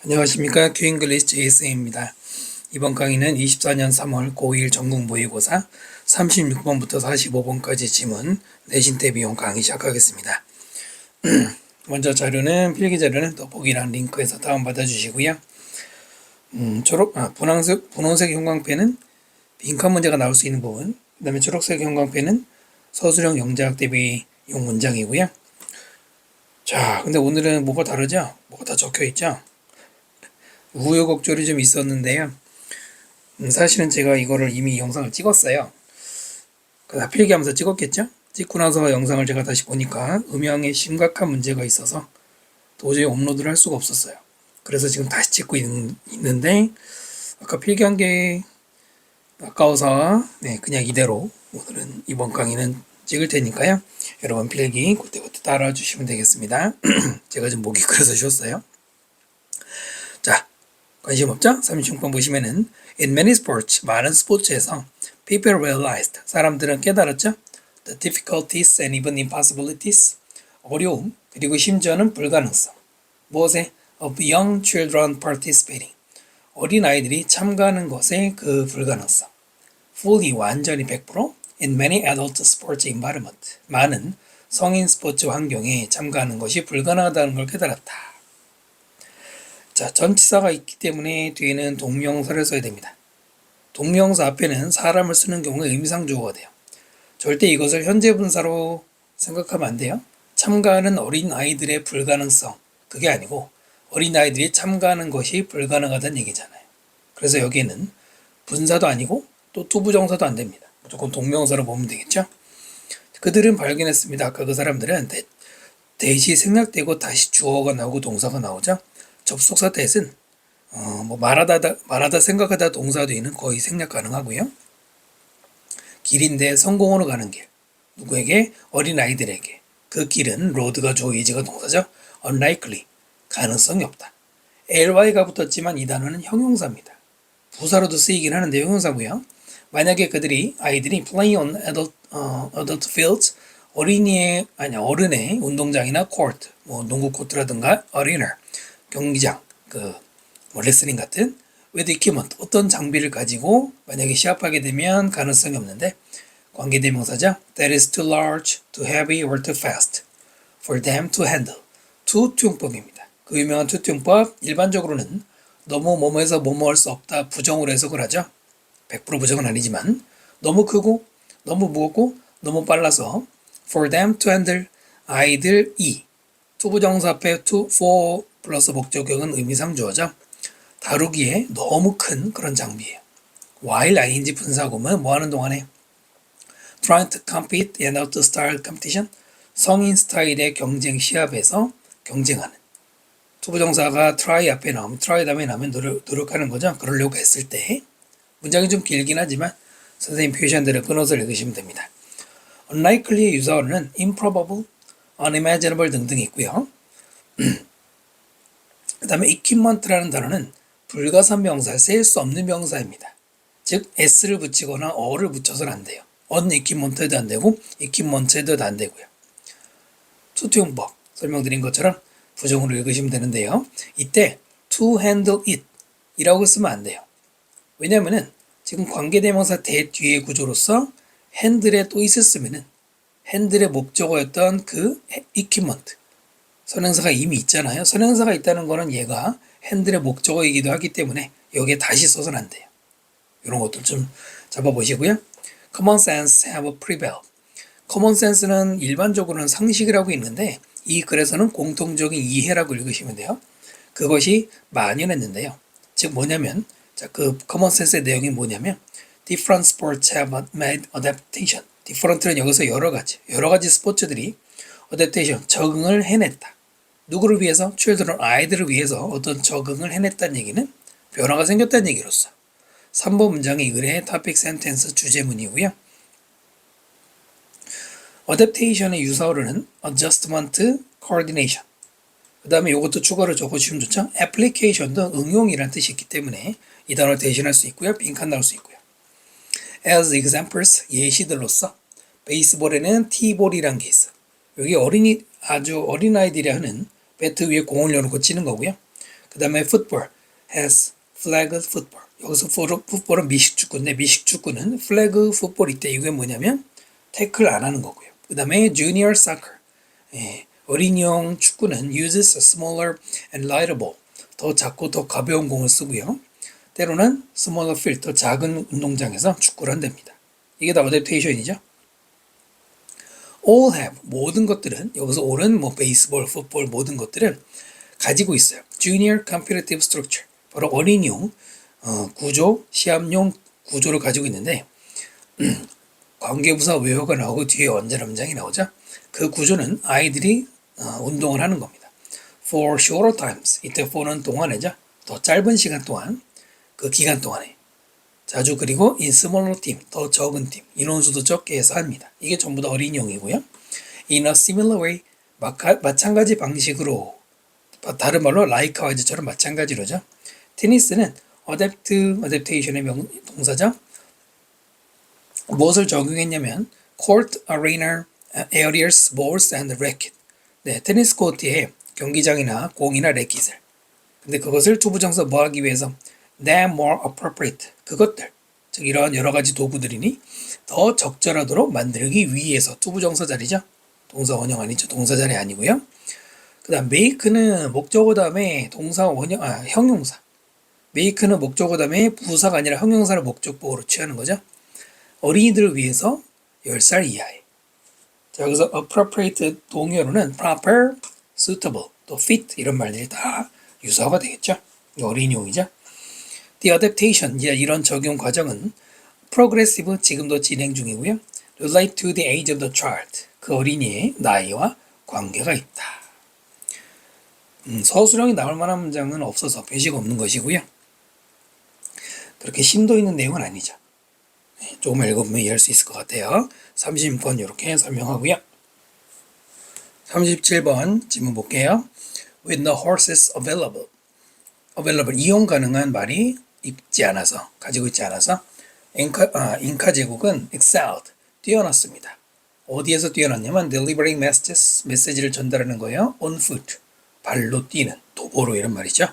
안녕하십니까. 큐잉글리시 JS입니다. 이번 강의는 24년 3월 고1 전국 모의고사 36번부터 45번까지 지문 내신 대비용 강의 시작하겠습니다. 먼저 자료는 필기자료는 더보기란 링크에서 다운받아 주시고요. 분홍색 형광펜은 빈칸 문제가 나올 수 있는 부분, 그 다음에 초록색 형광펜은 서술형 영재학 대비용 문장이고요. 자, 근데 오늘은 뭐가 다르죠? 뭐가 다 적혀 있죠? 우여곡절이 좀 있었는데요. 사실은 제가 이거를 이미 영상을 찍었어요. 필기하면서 찍었겠죠? 찍고 나서 영상을 제가 다시 보니까 음향에 심각한 문제가 있어서 도저히 업로드를 할 수가 없었어요. 그래서 지금 다시 찍고 있는데 아까 필기한 게 아까워서 그냥 이대로 오늘은 이번 강의는 찍을 테니까요. 여러분 필기 그때그때 따라와 주시면 되겠습니다. 제가 좀 목이 그래서 쉬었어요. 자, 관심 없죠? 36번 보시면은 In many sports, 많은 스포츠에서 people realized, 사람들은 깨달았죠? The difficulties and even impossibilities, 어려움, 그리고 심지어는 불가능성. 무엇에? Of young children participating, 어린아이들이 참가하는 것의 그 불가능성. Fully, 완전히 100%, in many adult sports environment, 많은 성인 스포츠 환경에 참가하는 것이 불가능하다는 걸 깨달았다. 자, 전치사가 있기 때문에 뒤에는 동명사를 써야 됩니다. 동명사 앞에는 사람을 쓰는 경우에 의미상주어가 돼요. 절대 이것을 현재 분사로 생각하면 안 돼요. 참가하는 어린아이들의 불가능성, 그게 아니고 어린아이들이 참가하는 것이 불가능하다는 얘기잖아요. 그래서 여기에는 분사도 아니고 또 투부정사도 안 됩니다. 무조건 동명사로 보면 되겠죠. 그들은 발견했습니다. 아까 그 사람들은 대시 생략되고 다시 주어가 나오고 동사가 나오죠. 접속사 that은 말하다 생각하다 동사 뒤에는 거의 생략 가능하고요. 길인데 성공으로 가는 길. 누구에게? 어린아이들에게. 그 길은 road가 주어 이지가 동사죠. unlikely, 가능성이 없다. ly가 붙었지만 이 단어는 형용사입니다. 부사로도 쓰이긴 하는데 형용사고요. 만약에 아이들이 play on adult fields, 어른의 운동장이나 court, 농구 코트라든가 arena, 경기장, 레슬링 같은 with equipment, 어떤 장비를 가지고 만약에 시합하게 되면 가능성이 없는데 관계대명사죠. That is too large, too heavy, or too fast for them to handle. 투투용법입니다. 그 유명한 투투용법, 일반적으로는 너무 뭐뭐해서 뭐뭐 할 수 없다 부정으로 해석을 하죠. 100% 부정은 아니지만 너무 크고 너무 무겁고 너무 빨라서 for them to handle, 아이들이 투부정사 앞에 to, for 플러스 목적격은 의미상주어죠. 다루기에 너무 큰 그런 장비예요. while ing 분사구문 뭐하는 동안에 trying to compete in adult style competition, 성인 스타일의 경쟁 시합에서 경쟁하는. 투부정사가 try 앞에 나오면 try 다음에 나오면 노력하는 거죠. 그러려고 했을 때 문장이 좀 길긴 하지만 선생님 표시한 대로 끊어서 읽으시면 됩니다. unlikely의 유사어는 improbable, unimaginable 등등이 있고요. 그 다음에 equipment라는 단어는 불가산 명사, 셀 수 없는 명사입니다. 즉 s를 붙이거나 어를 붙여서는 안 돼요. unequipmented도 안 되고 equipmented도 안 되고요. 투투용법 설명드린 것처럼 부정으로 읽으시면 되는데요. 이때 to handle it 이라고 쓰면 안 돼요. 왜냐면은 지금 관계대명사 대 뒤의 구조로서 handle에 또 있었으면은 handle의 목적어였던 그 equipment, 선행사가 이미 있잖아요. 선행사가 있다는 거는 얘가 핸들의 목적어이기도 하기 때문에 여기에 다시 써서는 안 돼요. 이런 것들 좀 잡아보시고요. Common sense have prevailed. Common sense는 일반적으로는 상식이라고 있는데 이 글에서는 공통적인 이해라고 읽으시면 돼요. 그것이 만연했는데요. 즉 뭐냐면 그 common sense의 내용이 뭐냐면 different sports have made adaptation. different는 여기서 여러 가지 스포츠들이 adaptation, 적응을 해냈다. 누구를 위해서? children, 아이들을 위해서 어떤 적응을 해냈다는 얘기는 변화가 생겼다는 얘기로서 3번 문장이 이 글의 topic sentence 주제문이고요. adaptation의 유사어로는 adjustment, coordination. 그 다음에 이것도 추가로 적어주시면 좋죠. application도 응용이라는 뜻이 있기 때문에 이 단어를 대신할 수 있고요. 빈칸 나올 수 있고요. as examples, 예시들로서 베이스볼에는 티볼이라는 게 있어. 여기 아주 어린아이들이 하는 배트 위에 공을 열어놓고 치는 거고요. 그 그 다음에 football has flag football. 여기서 풋볼은 미식축구인데 미식축구는 플래그 풋볼 이때 이게 뭐냐면 태클 안 하는 거고요. 그 다음에 junior soccer. 어린이용 축구는 uses a smaller and lighter ball. 더 작고 더 가벼운 공을 쓰고요. 때로는 smaller field, 더 작은 운동장에서 축구를 한답니다. 이게 다 어댑테이션이죠. all have, 모든 것들은, 여기서 all은 뭐 베이스볼, 풋볼 모든 것들은 가지고 있어요. junior competitive structure, 바로 어린이용 구조, 시합용 구조를 가지고 있는데 관계부사 외어가 나오고 뒤에 원자문장이 나오죠. 그 구조는 아이들이 운동을 하는 겁니다. For shorter times, 이때 for는 동안이죠. 더 짧은 시간 동안, 그 기간 동안에 자주, 그리고 in smaller team, 더 적은 팀, 인원수도 적게 해서 합니다. 이게 전부 다 어린이용이고요. In a similar way, 마찬가지 방식으로, 다른 말로 like와 이제처럼 마찬가지로죠. 테니스는 adaptation의 동사죠. 무엇을 적용했냐면 court, arena, areas, balls and racket. 네, 테니스 코트에 경기장이나 공이나 레킷을. 근데 그것을 투부정사 뭐 하기 위해서 than more appropriate. 그것들, 즉 이러한 여러 가지 도구들이니 더 적절하도록 만들기 위해서. 투부정사 자리죠. 동사 원형 아니죠. 동사 자리 아니고요. 그 다음 make는 목적어 다음에 동사 원형, 형용사. make는 목적어 다음에 부사가 아니라 형용사를 목적보호로 취하는 거죠. 어린이들을 위해서 10살 이하에. 자, 여기서 appropriate 동의어로는 proper, suitable, 또 fit 이런 말들이 다 유사어가 되겠죠. 어린이용이죠. The adaptation, 이런 적용 과정은 progressive, 지금도 진행 중이고요. relate to the age of the child, 그 어린이의 나이와 관계가 있다. 서술형이 나올 만한 문장은 없어서 배식 없는 것이고요. 그렇게 심도 있는 내용은 아니죠. 조금 읽어보면 이해할 수 있을 것 같아요. 36번 이렇게 설명하고요. 37번 질문 볼게요. With no horses available. 이용 가능한 말이 있지 않아서, 가지고 있지 않아서 잉카 제국은 excelled, 뛰어났습니다. 어디에서 뛰어났냐면 delivering messages, 메시지를 전달하는 거예요. on foot, 발로 뛰는, 도보로 이런 말이죠.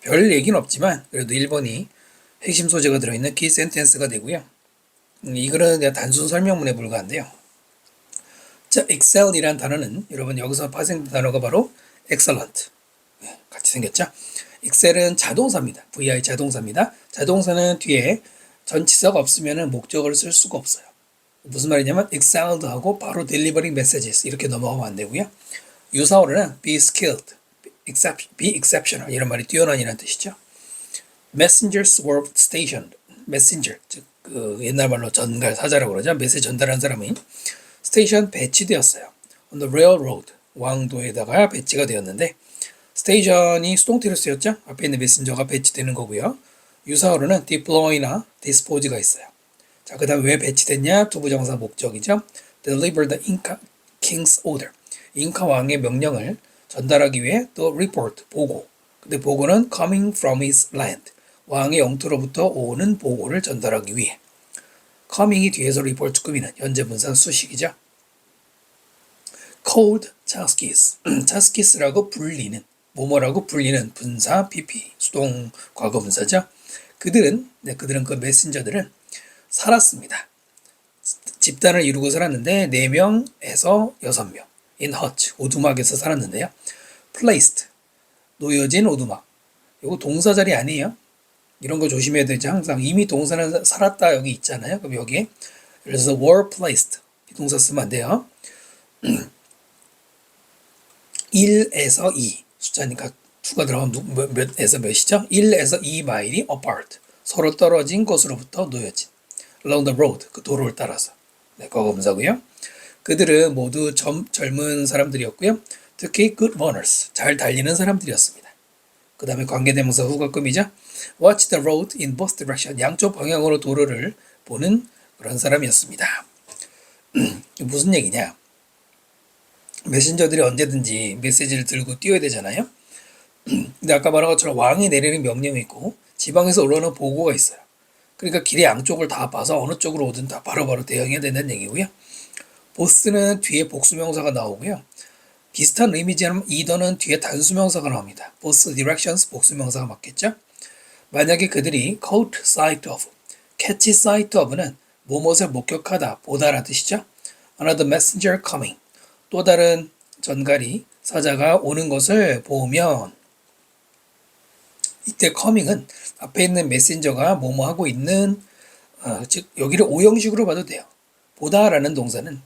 별 얘기는 없지만 그래도 1번이 핵심 소재가 들어있는 키 센텐스가 되고요. 이거는 그냥 단순 설명문에 불과한데요. 자, excel이라는 단어는 여러분 여기서 파생된 단어가 바로 excellent. 같이 생겼죠? excel은 자동사입니다. VI 자동사입니다. 자동사는 뒤에 전치사가 없으면 목적어를 쓸 수가 없어요. 무슨 말이냐면 excelled 하고 바로 delivering messages 이렇게 넘어가면 안 되고요. 유사어로는 be skilled, be exceptional 이런 말이 뛰어난이라는 뜻이죠. Messengers were stationed. Messenger, 즉 그 옛날 말로 전갈, 사자라고 그러죠. 메시지 전달한 사람이 스테이션 배치되었어요. On the railroad, 왕도에다가 배치가 되었는데 스테이션이 수동태로 쓰였죠. 앞에 있는 메신저가 배치되는 거고요. 유사어로는 deploy나 dispose가 있어요. 자, 그 다음 왜 배치됐냐? 투부정사 목적이죠. Deliver the Inca king's order. 잉카 왕의 명령을 전달하기 위해 또 report, 보고. 근데 보고는 coming from his land. 왕의 영토로부터 오는 보고를 전달하기 위해. coming이 뒤에서 report 꾸미는 현재 분사 수식이죠. called chaskis. chaskis라고 불리는, 뭐뭐라고 불리는 분사 pp, 수동 과거 분사죠. 그들은 그 메신저들은 살았습니다. 집단을 이루고 살았는데 4명에서 6명. in hut, 오두막에서 살았는데요. placed, 놓여진 오두막. 이거 동사 자리 아니에요. 이런 거 조심해야 되죠. 항상 이미 동사는 살았다 여기 있잖아요. 그럼 여기에 그래서 were placed 이 동사 쓰면 안 돼요. 1에서 2 숫자니까 2가 들어가면 몇에서 몇이죠? 1에서 2 마일이 apart 서로 떨어진 곳으로부터 놓여진 along the road 그 도로를 따라서 과거 분사고요. 그들은 모두 젊은 사람들이었고요. 특히 good runners 잘 달리는 사람들이었습니다. 그 다음에 관계대명사 후가금이죠. Watch the road in both direction. 양쪽 방향으로 도로를 보는 그런 사람이었습니다. 무슨 얘기냐? 메신저들이 언제든지 메시지를 들고 뛰어야 되잖아요. 근데 아까 말한 것처럼 왕이 내리는 명령이 있고 지방에서 올라오는 보고가 있어요. 그러니까 길의 양쪽을 다 봐서 어느 쪽으로 오든 다 바로바로 대응해야 된다는 얘기고요. 보스는 뒤에 복수명사가 나오고요. 비슷한 의미지만 either는 뒤에 단수명사가 나옵니다. both directions 복수명사가 맞겠죠? 만약에 그들이 caught sight of, catch sight of는 무엇을 목격하다, 보다라는 뜻이죠. Another messenger coming, 또 다른 전갈이 사자가 오는 것을 보면, 이때 coming은 앞에 있는 메신저가 뭐뭐 하고 있는, 즉 여기를 오형식으로 봐도 돼요. 보다라는 동사는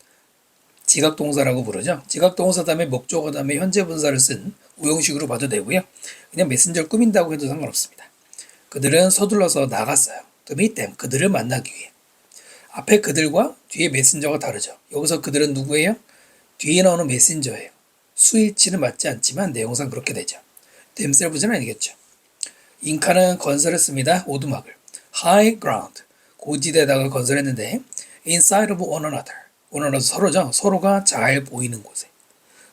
지각동사라고 부르죠. 지각동사 다음에 목적어 다음에 현재 분사를 쓴 오형식으로 봐도 되고요. 그냥 메신저를 꾸민다고 해도 상관없습니다. 그들은 서둘러서 나갔어요. To meet them, 그들을 만나기 위해. 앞에 그들과 뒤에 메신저가 다르죠. 여기서 그들은 누구예요? 뒤에 나오는 메신저예요. 수일치는 맞지 않지만 내용상 그렇게 되죠. themselves는 아니겠죠. 잉카는 건설했습니다. 오두막을. high ground, 고지대에다가 건설했는데 inside of one another, one another 서로죠. 서로가 잘 보이는 곳에.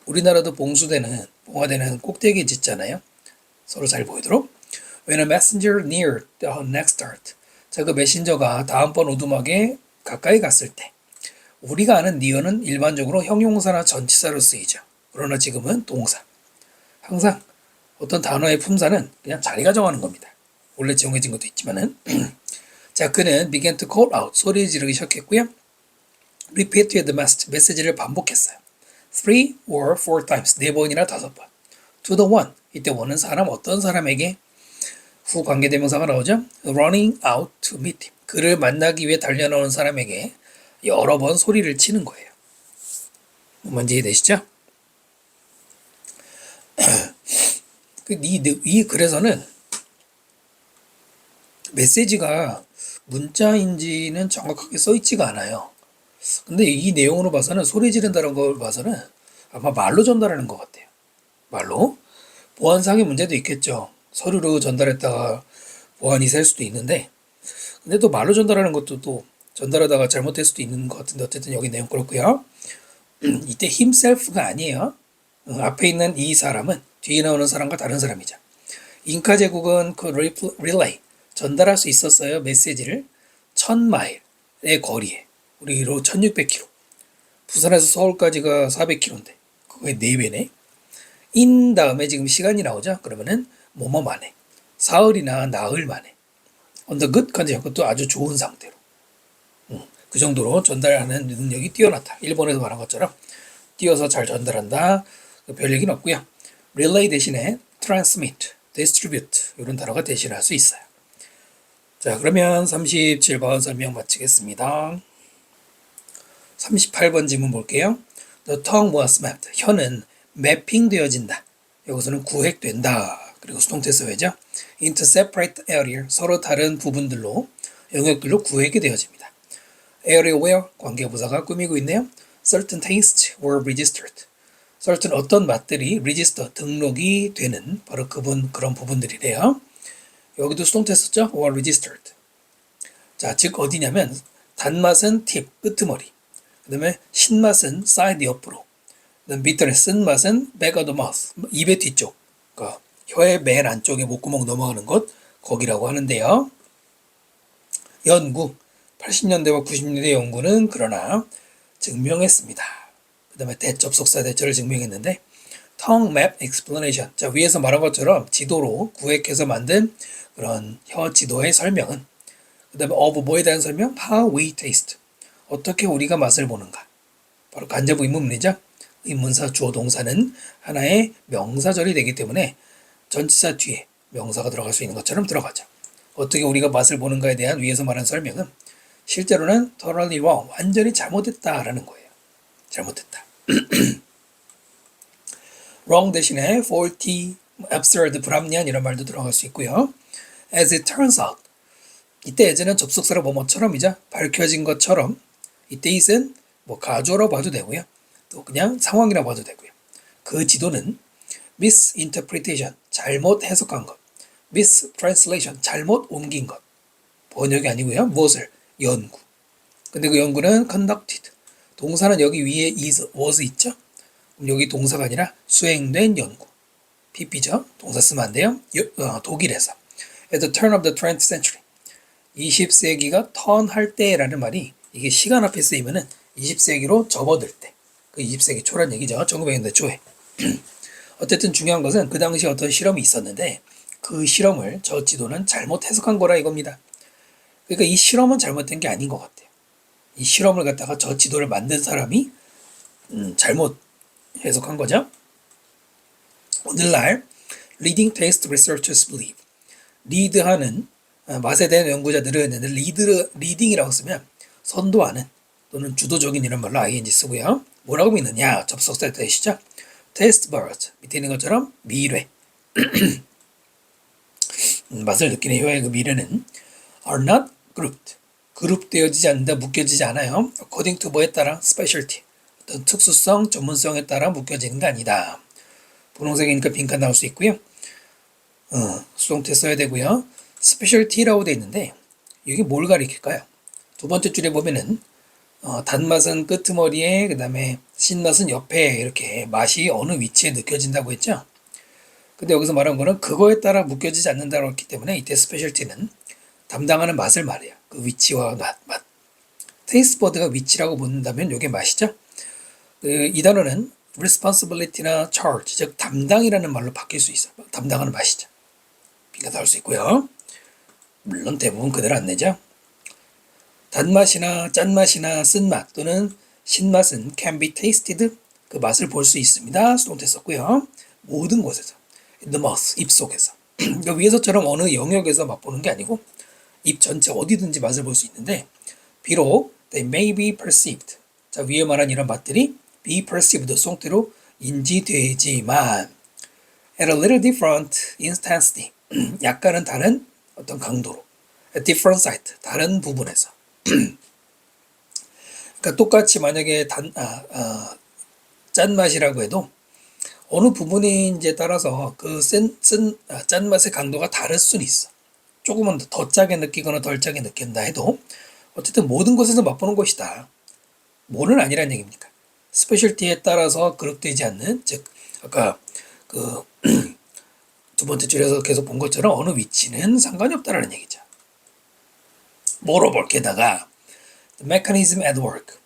우리나라도 봉수대는, 봉화대는 꼭대기에 짓잖아요. 서로 잘 보이도록. When a messenger neared the next start, 자, 그 메신저가 다음번 오두막에 가까이 갔을 때, 우리가 아는 near는 일반적으로 형용사나 전치사로 쓰이죠. 그러나 지금은 동사. 항상 어떤 단어의 품사는 그냥 자기가 정하는 겁니다. 원래 정해진 것도 있지만은. 자, 그는 began to call out, 소리 지르기 시작했고요. repeated the message, 메시지를 반복했어요. 3 or 4 times, 4번이나 5번. to the one, 이때 one은 사람, 어떤 사람에게, 후 관계대명사가 나오죠. running out to meet him, 그를 만나기 위해 달려나오는 사람에게 여러 번 소리를 치는 거예요. 뭔지 이해되시죠? 이 글에서는 메시지가 문자인지는 정확하게 써있지가 않아요. 근데 이 내용으로 봐서는, 소리 지른다는 걸 봐서는 아마 말로 전달하는 것 같아요. 말로. 보안상의 문제도 있겠죠. 서류로 전달했다가 보안이 셀 수도 있는데, 근데 또 말로 전달하는 것도 또 전달하다가 잘못될 수도 있는 것 같은데, 어쨌든 여기 내용 그렇고요. 이때 himself가 아니에요. 앞에 있는 이 사람은 뒤에 나오는 사람과 다른 사람이죠. 잉카 제국은 그 relay, 전달할 수 있었어요. 메시지를 1000마일의 거리에, 우리로 1600km. 부산에서 서울까지가 400km인데 그거의 4배네. in 다음에 지금 시간이 나오죠. 그러면은 뭐뭐 만에, 사흘이나 나흘 만에, under good condition, 그것도 아주 좋은 상태로. 그 정도로 전달하는 능력이 뛰어났다. 일본에서 말한 것처럼 뛰어서 잘 전달한다. 별 얘기는 없고요. relay 대신에 transmit, distribute 이런 단어가 대신할 수 있어요. 자, 그러면 37번 설명 마치겠습니다. 38번 질문 볼게요. The tongue was mapped. 혀는 매핑되어진다. 여기서는 구획된다. 그리고 수동태서 왜죠? into separate area, 서로 다른 부분들로, 영역들로 구획이 되어집니다. area where, 관계부사가 꾸미고 있네요. certain tastes were registered. certain 어떤 맛들이 register, 등록이 되는 바로 그런 부분들이래요. 여기도 수동태 썼죠? were registered. 자, 즉 어디냐면 단맛은 팁, 끄트머리. 그 다음에 신맛은 side 옆으로. 그다음 bitterness, 쓴맛은 back of the mouth, 입의 뒤쪽. 그러니까 혀의 맨 안쪽에 목구멍 넘어가는 곳, 거기라고 하는데요. 연구, 80년대와 90년대 연구는 그러나 증명했습니다. 그 다음에 대접속사 대절을 증명했는데 tongue map explanation, 자, 위에서 말한 것처럼 지도로 구획해서 만든 그런 혀 지도의 설명은, 그 다음에 of 뭐에 대한 설명? how we taste, 어떻게 우리가 맛을 보는가. 바로 간접 의문문이죠. 의문사 주어 동사는 하나의 명사절이 되기 때문에 전치사 뒤에 명사가 들어갈 수 있는 것처럼 들어가죠. 어떻게 우리가 맛을 보는가에 대한 위에서 말한 설명은 실제로는 totally wrong, 완전히 잘못됐다라는 거예요. 잘못됐다. wrong 대신에 faulty, absurd, 불합리한 이런 말도 들어갈 수 있고요. as it turns out, 이때 as는 접속사로 뭐뭐처럼이죠. 밝혀진 것처럼. 이때 it은 뭐 가주어로 봐도 되고요. 또 그냥 상황이라고 봐도 되고요. 그 지도는 misinterpretation, 잘못 해석한 것, mistranslation, 잘못 옮긴 것, 번역이 아니고요. 무엇을? 연구. 근데 그 연구는 conducted, 동사는 여기 위에 is, was 있죠? 그럼 여기 동사가 아니라 수행된 연구. PP죠? 동사 쓰면 안 돼요. 독일에서 at the turn of the 20th century, 20세기가 턴할 때라는 말이, 이게 시간 앞에 쓰이면은 20세기로 접어들 때, 그 20세기 초란 얘기죠. 1900년대 초에. 어쨌든 중요한 것은 그 당시 어떤 실험이 있었는데 그 실험을 저 지도는 잘못 해석한 거라 이겁니다. 그러니까 이 실험은 잘못된 게 아닌 것 같아요. 이 실험을 갖다가 저 지도를 만든 사람이 잘못 해석한 거죠. 오늘날 Leading Taste Researchers Believe 리드하는 맛에 대한 연구자들은 리딩이라고 쓰면 선도하는 또는 주도적인 이런 말로 ing 쓰고요. 뭐라고 믿느냐? 접속사 뜻이죠. Taste buds 밑에 있는 것처럼 미뢰 맛을 느끼는 혀의 그 미뢰는 are not grouped 그룹되어지지 않는다, 묶여지지 않아요. according to 뭐에 따라 specialty 어떤 특수성, 전문성에 따라 묶여지는 게 아니다. 분홍색이니까 빈칸 나올 수 있고요. 수동태 써야 되고요. 스페셜티라고 되어 있는데 이게 뭘 가리킬까요? 두 번째 줄에 보면은 단맛은 끄트머리에 그 다음에 신맛은 옆에 이렇게 맛이 어느 위치에 느껴진다고 했죠. 근데 여기서 말한 거는 그거에 따라 묶여지지 않는다고 했기 때문에 이때 스페셜티는 담당하는 맛을 말해요. 그 위치와 맛. 테이스트버드가 위치라고 본다면 이게 맛이죠. 이 단어는 responsibility나 charge, 즉 담당이라는 말로 바뀔 수 있어요. 담당하는 맛이죠. 비가 나올 수 있고요. 물론 대부분 그대로 안 내죠. 단맛이나 짠맛이나 쓴맛 또는 신맛은 can be tasted, 그 맛을 볼 수 있습니다. 수동태 썼고요. 모든 곳에서, in the mouth, 입 속에서. 그러니까 위에서처럼 어느 영역에서 맛보는 게 아니고 입 전체 어디든지 맛을 볼 수 있는데 비록 they may be perceived, 자 위에 말한 이런 맛들이 be perceived 수동태로 인지되지만 at a little different intensity, 약간은 다른 어떤 강도로 at different site, 다른 부분에서 그러니까 똑같이 만약에 짠맛이라고 해도 어느 부분인지에 따라서 그 짠맛의 강도가 다를 수는 있어. 조금은 더 짜게 느끼거나 덜 짜게 느낀다 해도 어쨌든 모든 곳에서 맛보는 것이다. 뭐는 아니란 얘기입니까? 스페셜티에 따라서 그룹되지 않는, 즉 아까 그 두 번째 줄에서 계속 본 것처럼 어느 위치는 상관이 없다라는 얘기죠. 모로볼 게다가 mechanism at work,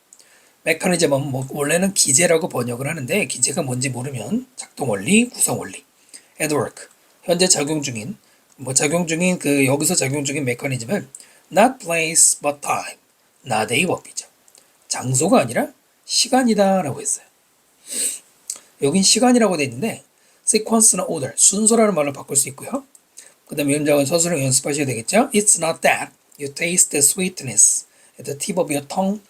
메커니즘은 원래는 기제라고 번역을 하는데 기제가 뭔지 모르면 작동 원리, 구성 원리, at work 현재 작용 중인 그 여기서 작용 중인 메커니즘은 not place but time, not의 법이죠. 장소가 아니라 시간이다라고 했어요. 여긴 시간이라고 돼 있는데 sequence나 order, 순서라는 말로 바꿀 수 있고요. 그 다음에 연장은 서술형 연습하셔야 되겠죠. It's not that you taste the sweetness at the tip of your tongue.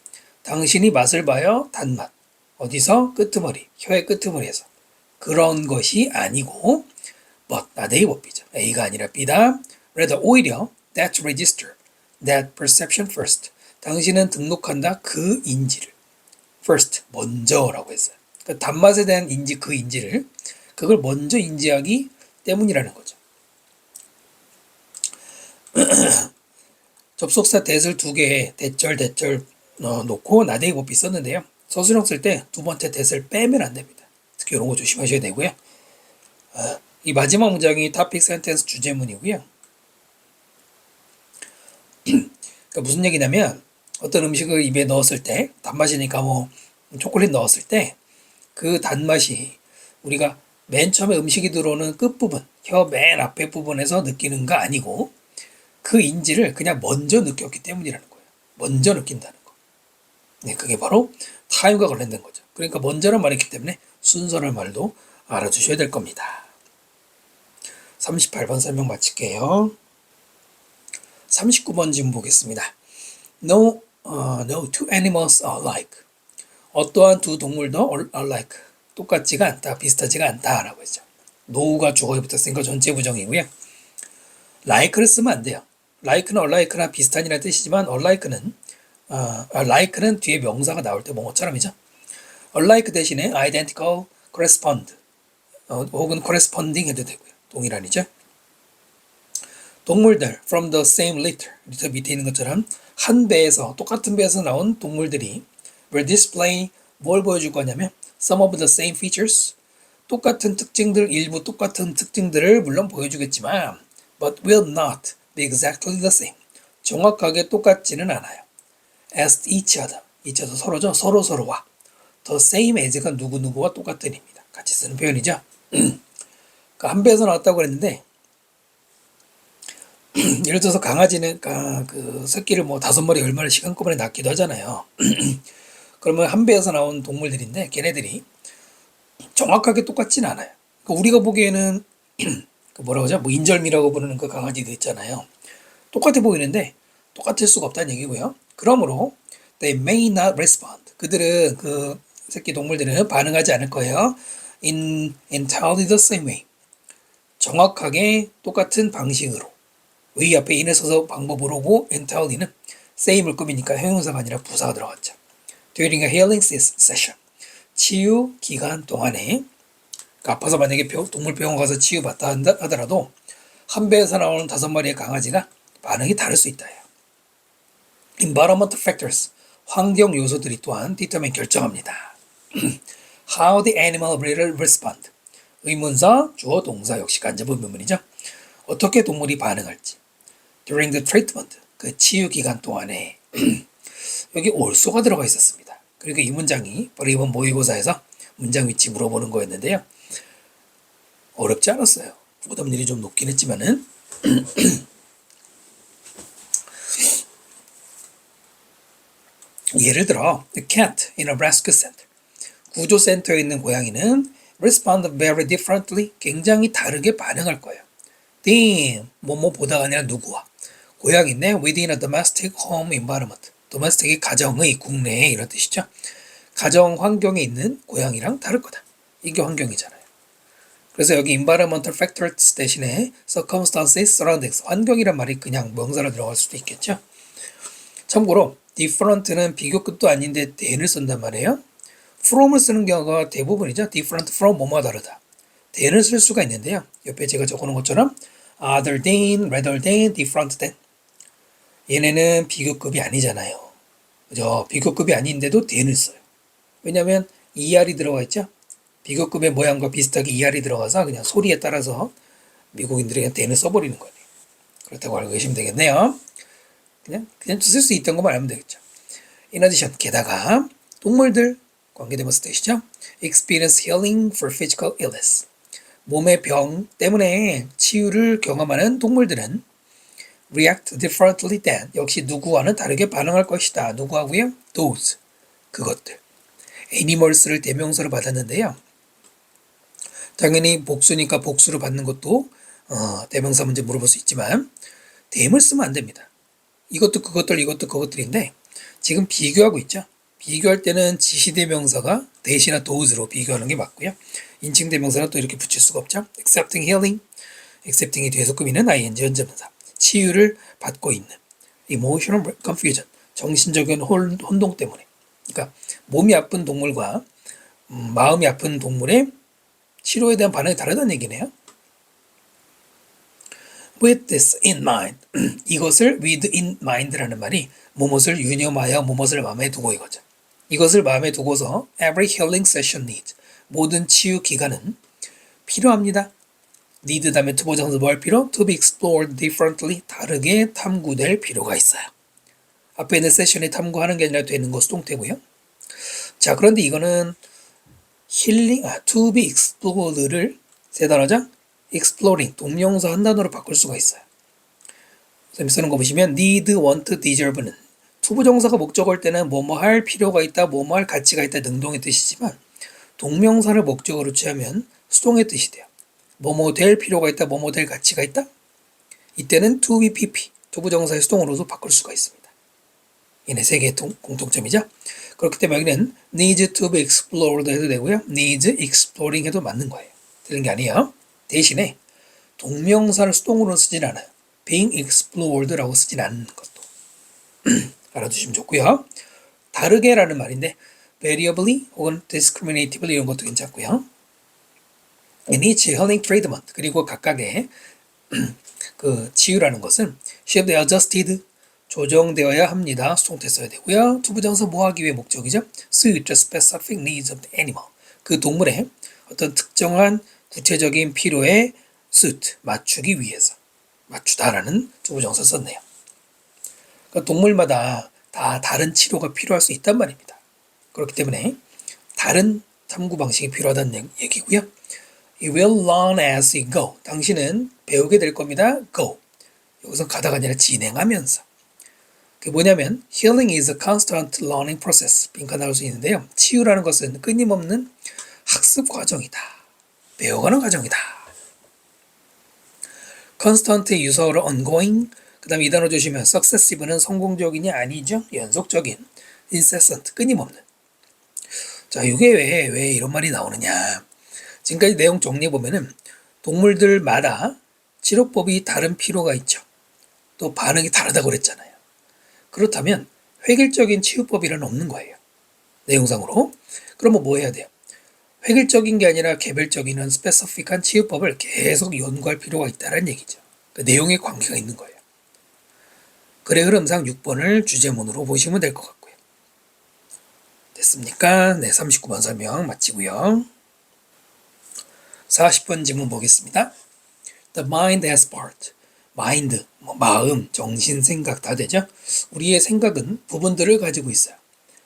당신이 맛을 봐요. 단맛. 어디서? 끄트머리. 혀의 끄트머리에서. 그런 것이 아니고 but, not의 법이죠. A가 아니라 B다. rather, 오히려 that register, that perception first. 당신은 등록한다. 그 인지를. first, 먼저라고 했어요. 그러니까 단맛에 대한 인지, 그 인지를 그걸 먼저 인지하기 때문이라는 거죠. 접속사 that을 두 개에 대절 놓고 나대기 법이 썼는데요. 서술형 쓸 때 두 번째 that을 빼면 안 됩니다. 특히 이런 거 조심하셔야 되고요. 이 마지막 문장이 topic sentence 주제문이고요. 그러니까 무슨 얘기냐면 어떤 음식을 입에 넣었을 때 단맛이니까 뭐 초콜릿 넣었을 때 그 단맛이 우리가 맨 처음에 음식이 들어오는 끝부분, 혀 맨 앞에 부분에서 느끼는 거 아니고 그 인지를 그냥 먼저 느꼈기 때문이라는 거예요. 먼저 느낀다는 거. 네, 그게 바로 타임과 관련된 거죠. 그러니까 먼저란 말이기 때문에 순서란 말도 알아주셔야 될 겁니다. 38번 설명 마칠게요. 39번 질문 보겠습니다. No two animals are alike. 어떠한 두 동물도 alike, 똑같지가 않다, 비슷하지가 않다라고 했죠. no가 주어에 붙었으니까 전체 부정이고요. like를 쓰면 안 돼요. like는 unlike나 비슷한이라는 뜻이지만 like는 뒤에 명사가 나올 때 뭐처럼이죠. unlike 대신에 identical, correspond 혹은 corresponding 해도 되고요. 동일한이죠. 동물들 from the same litter, 리터 밑에 있는 것처럼 한 배에서 똑같은 배에서 나온 동물들이 will display 뭘 보여줄 거냐면 some of the same features, 똑같은 특징들, 일부 똑같은 특징들을 물론 보여주겠지만 but will not be exactly the same, 정확하게 똑같지는 않아요. as each other, each other 서로죠. 서로와 the same as가 누구누구와 똑같은입니다. 같이 쓰는 표현이죠. 그러니까 한 배에서 나왔다고 그랬는데 예를 들어서 강아지는 그 새끼를 뭐 5마리 10마리씩 한꺼번에 낳기도 하잖아요. 그러면 한 배에서 나온 동물들인데 걔네들이 정확하게 똑같진 않아요. 그러니까 우리가 보기에는 그 뭐라고 하죠? 뭐 인절미라고 부르는 그 강아지도 있잖아요. 똑같아 보이는데 똑같을 수가 없다는 얘기고요. 그러므로 they may not respond. 그들은 그 새끼 동물들은 반응하지 않을 거예요. in entirely the same way. 정확하게 똑같은 방식으로. 의 앞에 in에 써서 방법으로고 entirely는 same을 꾸미니까 형용사가 아니라 부사가 들어갔죠. during a healing session. 치유 기간 동안에 그러니까 아파서 만약에 동물병원 가서 치유받다 하더라도 한 배에서 나오는 5마리의 강아지가 반응이 다를 수 있다. Environmental factors, 환경 요소들이 또한 determine 결정합니다. How the animal will respond. 의문사, 주어, 동사 역시 간접 의문문이죠. 어떻게 동물이 반응할지. During the treatment, 그 치유 기간 동안에 여기 also가 들어가 있었습니다. 그리고 이 문장이 바로 이번 모의고사에서 문장 위치 물어보는 거였는데요. 어렵지 않았어요. 오답률이 좀 높긴 했지만은 예를 들어 the cat in a rescue center. 구조센터에 있는 고양이는 respond very differently. 굉장히 다르게 반응할 거예요. then 뭐뭐 보다가 아니라 누구와. 고양이인데 within a domestic home environment. domestic이 가정의, 국내의 이런 뜻이죠. 가정 환경에 있는 고양이랑 다를 거다. 이게 환경이잖아요. 그래서 여기 environmental factors 대신에 circumstances, surroundings, 환경이란 말이 그냥 명사로 들어갈 수도 있겠죠. 참고로 different는 비교급도 아닌데 than을 쓴단 말이에요. from을 쓰는 경우가 대부분이죠. different from 뭐뭐가 다르다. than을 쓸 수가 있는데요. 옆에 제가 적어놓은 것처럼 other than, rather than, different than. 얘네는 비교급이 아니잖아요. 그죠? 비교급이 아닌데도 than을 써요. 왜냐하면 ER이 들어가 있죠. 비교급의 모양과 비슷하게 ER이 들어가서 그냥 소리에 따라서 미국인들이 than을 써버리는 거예요. 그렇다고 알고 계시면 되겠네요. 그냥 쓸 수 있던 것만 알면 되겠죠. In addition, 게다가 동물들 관계대명사 뜻이죠. Experience healing for physical illness. 몸의 병 때문에 치유를 경험하는 동물들은 react differently than. 역시 누구와는 다르게 반응할 것이다. 누구하고요? Those. 그것들. animals를 대명사로 받았는데요. 당연히 복수니까 복수로 받는 것도 대명사 문제 물어볼 수 있지만 then을 쓰면 안 됩니다. 이것도 그것들 이것도 그것들인데 지금 비교하고 있죠. 비교할 때는 지시대명사가 대시나 those로 비교하는 게 맞고요. 인칭대명사는 또 이렇게 붙일 수가 없죠. accepting healing, accepting이 뒤에서 꾸미는 ing 현재분사. 치유를 받고 있는 emotional confusion, 정신적인 혼동 때문에. 그러니까 몸이 아픈 동물과 마음이 아픈 동물의 치료에 대한 반응이 다르다는 얘기네요. With this in mind. 이것을 with in mind라는 말이 무엇을 유념하여 무엇을 마음에 두고 이거죠. 이것을 마음에 두고서 every healing session needs. 모든 치유 기간은 필요합니다. need 다음에 투부정사 뭐 할 필요? to be explored differently. 다르게 탐구될 필요가 있어요. 앞에 있는 세션이 탐구하는 게 아니라 되는 거 수동태고요. 자, 그런데 이거는 to be explored를 세 단어죠? exploring, 동명사 한 단어로 바꿀 수가 있어요. 선생님 쓰는 거 보시면 need, want, deserve는 투부정사가 목적어일 때는 뭐뭐 할 필요가 있다, 뭐뭐 할 가치가 있다 능동의 뜻이지만 동명사를 목적어로 취하면 수동의 뜻이 돼요. 뭐뭐 될 필요가 있다, 뭐뭐 될 가치가 있다? 이때는 to be pp, 투부정사의 수동으로도 바꿀 수가 있습니다. 얘네 세 개의 공통점이죠. 그렇기 때문에 여기는 needs to be explored 해도 되고요. needs exploring 해도 맞는 거예요. 틀린 게 아니에요. 대신에 동명사를 수동으로 쓰진 않아요. being explored라고 쓰진 않는 것도 알아두시면 좋고요. 다르게라는 말인데 variably 혹은 discriminatively 이런 것도 괜찮고요. in each healing treatment 그리고 각각의 그 치유라는 것은 should be adjusted 조정되어야 합니다. 수동태 써야 되고요. 투부정사 뭐 하기 위해 목적이죠? suit the specific needs of the animal. 그 동물의 어떤 특정한 구체적인 필요에 suit, 맞추기 위해서 맞추다라는 투부정사 썼네요. 그러니까 동물마다 다 다른 치료가 필요할 수 있단 말입니다. 그렇기 때문에 다른 탐구 방식이 필요하다는 얘기고요. You will learn as you go. 당신은 배우게 될 겁니다. Go. 여기서 가다가 아니라 진행하면서. 그게 뭐냐면 Healing is a constant learning process. 빈칸 나올 수 있는데요. 치유라는 것은 끊임없는 학습 과정이다. 배워가는 과정이다. Constant의 유사어로 ongoing. 그 다음에 이 단어 조심하면 successive는 성공적이냐 아니죠. 연속적인. incessant 끊임없는. 자, 이게 왜 이런 말이 나오느냐. 지금까지 내용 정리해보면은 동물들마다 치료법이 다른 필요가 있죠. 또 반응이 다르다고 그랬잖아요. 그렇다면 획일적인 치유법이란 없는 거예요. 내용상으로. 그러면 뭐 해야 돼요? 획일적인 게 아니라 개별적인 스페시픽한 치유법을 계속 연구할 필요가 있다는 얘기죠. 그 내용에 관계가 있는 거예요. 글의 흐름상 6번을 주제문으로 보시면 될 것 같고요. 됐습니까? 네, 39번 설명 마치고요. 40번 지문 보겠습니다. The mind has part. mind, 마음, 정신, 생각 다 되죠? 우리의 생각은 부분들을 가지고 있어요.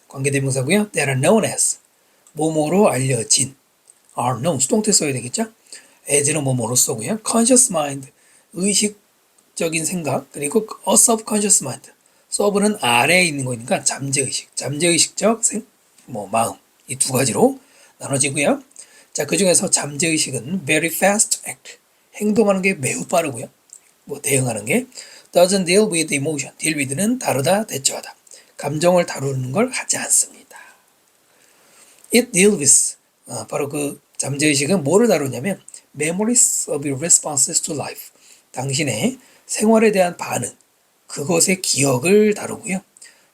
관계대명사고요. That are known as. 뭐뭐로 알려진. are known. 수동태 써야 되겠죠? as는 뭐뭐로 쓰고요. conscious mind. 의식적인 생각. 그리고 a subconscious mind. sub는 아래에 있는 거니까 잠재의식. 잠재의식적 마음. 이 두 가지로 나눠지고요. 자, 그 중에서 잠재의식은 very fast act. 행동하는 게 매우 빠르고요. 대응하는 게 doesn't deal with emotion. deal with는 다루다, 대처하다. 감정을 다루는 걸 하지 않습니다. It deals with. 바로 그 잠재의식은 뭐를 다루냐면 memories of your responses to life. 당신의 생활에 대한 반응, 그것의 기억을 다루고요.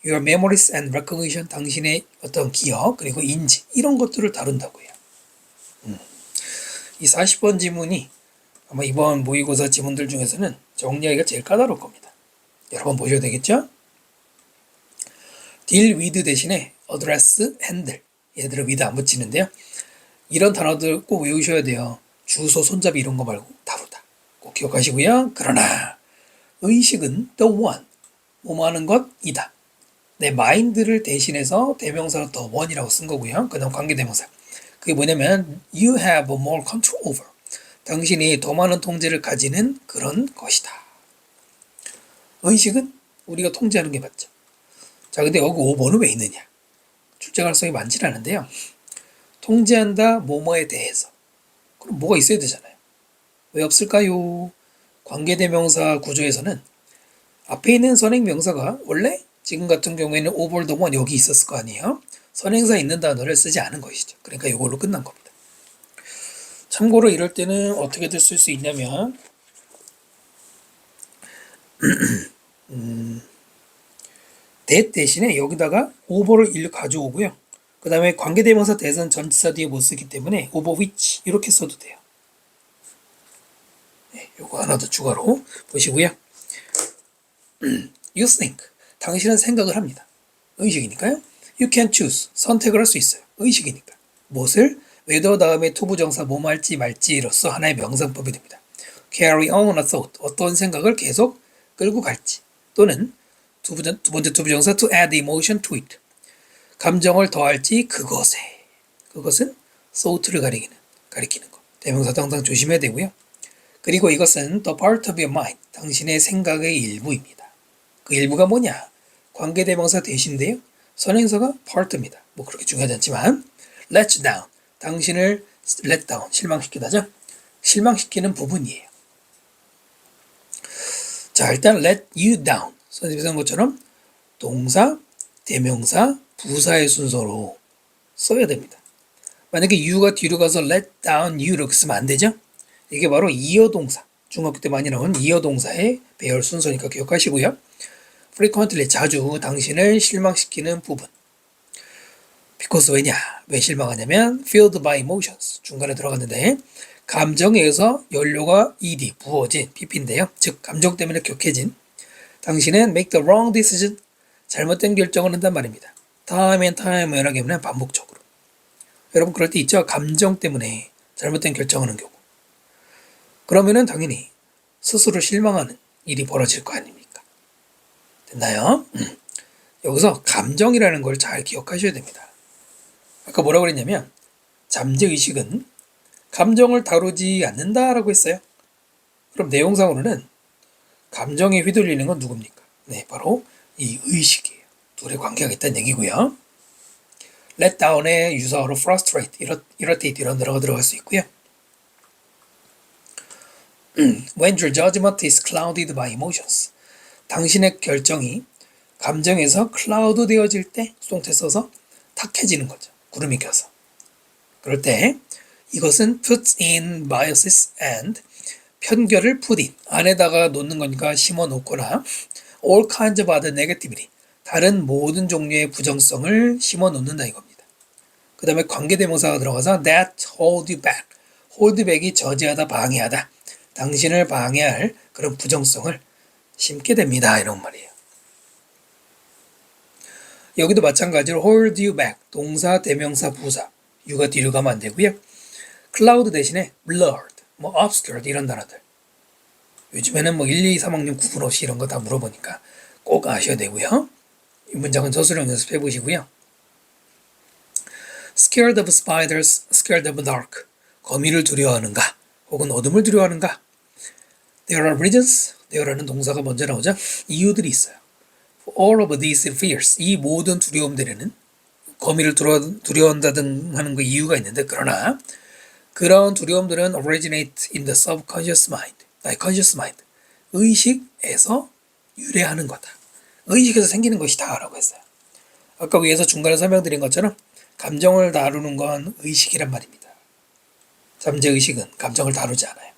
Your memories and recognition. 당신의 어떤 기억 그리고 인지 이런 것들을 다룬다고요. 이 40번 지문이 아마 이번 모의고사 지문들 중에서는 정리하기가 제일 까다로울 겁니다. 여러 번 보셔야 되겠죠? deal with 대신에 address, handle. 얘들은 with 안 붙이는데요. 이런 단어들 꼭 외우셔야 돼요. 주소, 손잡이 이런 거 말고 다루다. 꼭 기억하시고요. 그러나 의식은 the one. 뭐뭐 하는 것이다. 내 마인드를 대신해서 대명사로 the one이라고 쓴 거고요. 그 다음 관계대명사. 그게 뭐냐면 you have more control over. 당신이 더 많은 통제를 가지는 그런 것이다. 의식은 우리가 통제하는 게 맞죠. 자, 근데 여기 5번은 왜 있느냐? 출제 가능성이 많지 않은데요. 통제한다, 뭐뭐에 대해서. 그럼 뭐가 있어야 되잖아요. 왜 없을까요? 관계대명사 구조에서는 앞에 있는 선행명사가 원래 지금 같은 경우에는 over the one 여기 있었을 거 아니에요? 선행사 있는 단어를 쓰지 않은 것이죠. 그러니까 이걸로 끝난 겁니다. 참고로 이럴 때는 어떻게 쓸 수 있냐면 that 대신에 여기다가 over를 일로 가져오고요. 그 다음에 관계대명사 that은 전치사 뒤에 못 쓰기 때문에 over which 이렇게 써도 돼요. 네, 요거 하나 더 추가로 보시고요. You think. 당신은 생각을 합니다. 의식이니까요. You can choose. 선택을 할 수 있어요. 의식이니까. 무엇을? whether 다음에 투부정사 뭐뭐 할지 말지로서 하나의 명상법이 됩니다. carry on a thought. 어떤 생각을 계속 끌고 갈지. 또는 두 번째 투부정사 to add emotion to it. 감정을 더할지 그것에. 그것은 thought를 가리키는 것. 대명사도 항상 조심해야 되고요. 그리고 이것은 the part of your mind. 당신의 생각의 일부입니다. 그 일부가 뭐냐? 관계대명사 대신인데요. 선행사가 part입니다. 뭐 그렇게 중요하지 않지만 let down. 당신을 let down. 실망시키다죠? 실망시키는 부분이에요. 자, 일단 let you down. 선생님이 쓴 것처럼 동사, 대명사, 부사의 순서로 써야 됩니다. 만약에 you가 뒤로 가서 let down you 이렇게 쓰면 안 되죠? 이게 바로 이어동사. 중학교 때 많이 나온 이어동사의 배열 순서니까 기억하시고요. frequently 자주 당신을 실망시키는 부분. because 왜냐? 왜 실망하냐면 filled by emotions. 중간에 들어갔는데 감정에 의해서 연료가 ed 부어진 pp인데요. 즉 감정 때문에 격해진 당신은 make the wrong decision. 잘못된 결정을 한단 말입니다. time and time 여러 개면 반복적으로. 여러분 그럴 때 있죠? 감정 때문에 잘못된 결정하는 경우. 그러면은 당연히 스스로 실망하는 일이 벌어질 거 아닙니까? 됐나요? 여기서 감정이라는 걸 잘 기억하셔야 됩니다. 아까 뭐라고 그랬냐면 잠재의식은 감정을 다루지 않는다라고 했어요. 그럼 내용상으로는 감정에 휘둘리는 건 누굽니까? 네, 바로 이 의식이에요. 둘의 관계가 있다는 얘기고요. let down의 유사어로 frustrate, irritate 이런 단어가 들어갈 수 있고요. when your judgment is clouded by emotions. 당신의 결정이 감정에서 클라우드 되어질 때 수동태 써서 탁해지는 거죠. 구름이 껴서. 그럴 때 이것은 puts in biases and 편견을 put in 안에다가 놓는 거니까 심어 놓거나 all kinds of other negativity 다른 모든 종류의 부정성을 심어 놓는다 이겁니다. 그 다음에 관계대명사가 들어가서 that hold you back. hold back이 저지하다 방해하다. 당신을 방해할 그런 부정성을 심게 됩니다. 이런 말이에요. 여기도 마찬가지로 hold you back. 동사, 대명사, 부사. you가 뒤로 가면 안 되고요. cloud 대신에 blurred, obscured 이런 단어들. 요즘에는 1, 2, 3학년 구분 없이 이런 거 다 물어보니까 꼭 아셔야 되고요. 이 문장은 저수령 연습해 보시고요. Scared of spiders, scared of dark. 거미를 두려워하는가? 혹은 어둠을 두려워하는가? There are reasons. there라는 동사가 먼저 나오죠. 이유들이 있어요. For all of these fears. 이 모든 두려움들에는 거미를 두려워한다든 하는 그 이유가 있는데 그러나 그런 두려움들은 originate in the subconscious mind. conscious mind. 의식에서 유래하는 거다. 의식에서 생기는 것이다 라고 했어요. 아까 위에서 중간에 설명드린 것처럼 감정을 다루는 건 의식이란 말입니다. 잠재의식은 감정을 다루지 않아요.